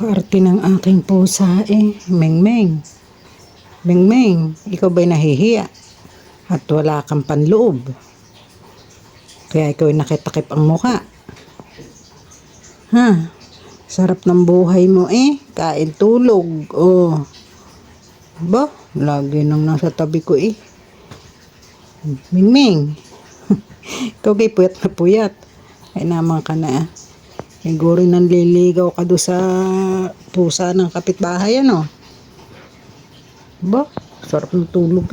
Kaarte ng aking pusa Mengmeng. Mengmeng, ikaw ba'y nahihiya? At wala kang panloob. Kaya ikaw ay nakitakip ang mukha. Ha? Sarap ng buhay mo Kain, tulog. Oh. Ba? Lagi nang nasa tabi ko Mengmeng. Ikaw kay puyat na puyat. Ay naman ka na Siguro nanliligaw ka doon sa pusa ng kapitbahay Ba? Sarap ng tulog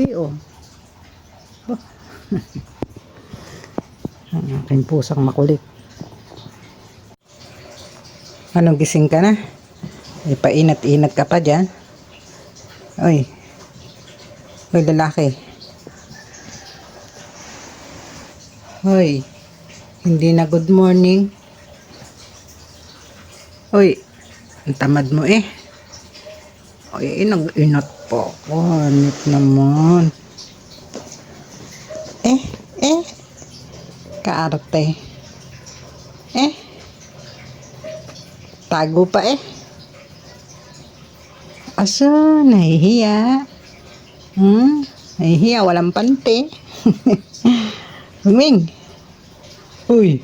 Ba? Ang aking pusang makulit. Anong gising ka na? Ay painat-inat ka pa dyan. Oy. Oy lalaki. Hoy. Hindi na good morning. Hoy. Ang tamad mo Oy, nag-inat pa ako. Hanip naman. Kaarte. Tago pa Asa, nahihiya. Nahihiya, walang pante. Ming. Uy.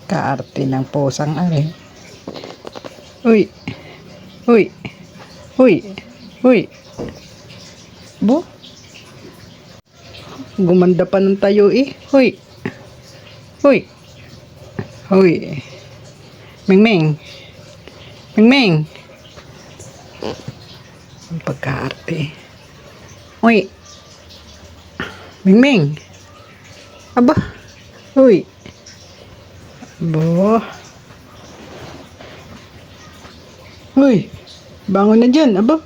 Kaarte ng pusang Uy. Uy. Uy. Uy. Bo. Gumanda pa ng tayo Uy. Uy. Uy. Mengmeng. Mengmeng. Ang pagkaarte. Uy. Mengmeng. Aba. Uy. Bo. Uy. Bangon na dyan. Aba.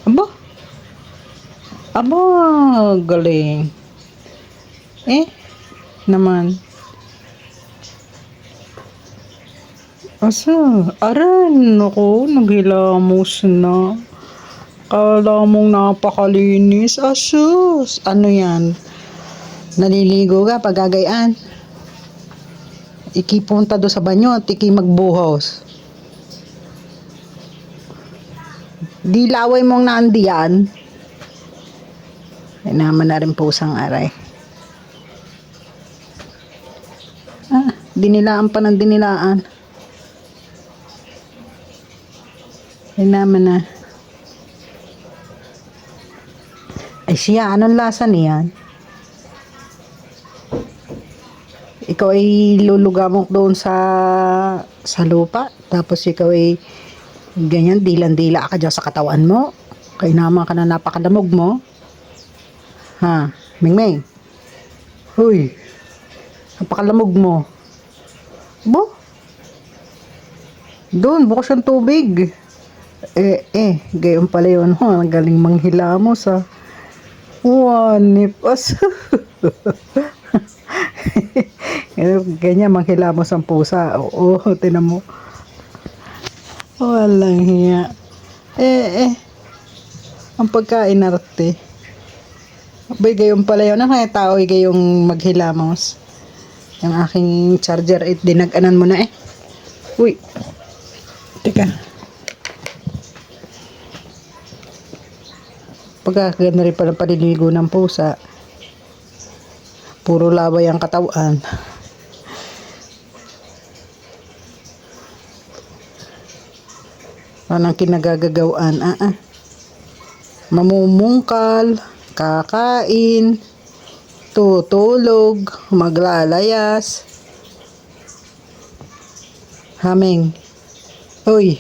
Aba. Aba. Galing. Naman. Asa? Aran. Ako. Naghilamos na. Kala mong napakalinis. Asus. Ano yan? Naliligo ka pag gagayaan. Ikipunta do sa banyo at iki magbuhos. Di laway mong naandiyan. Ay naman na rin pusang aray. Dinilaan pa ng dinilaan. Ay naman na. Ay siya, anong lasa niyan? Ikaw ay lulugamok doon sa lupa. Tapos ikaw ay ganyan, dilan-dila ka dyan sa katawan mo. Kaya naman ka na napakalamog mo. Ha? Mengmeng. Huy. Napakalamog mo. Bo? Doon, bukas yung tubig. Gayon pala yun. Ang galing manghilamos Wanip. Ganyan manghilamos ang pusa. Oo, tinan mo. Walang hiya. Ang pagkain arte. Abay, gayon pala yun. Ang tao ay gayong maghilamos. Yung aking charger dinag-anan mo na Uy. Teka. Pagkaganda rin pala paliligo ng pusa. Puro laway ang katawan. Anong kinagagawaan? Mamumungkal, kakain, tutulog, maglalayas. Haming. Uy.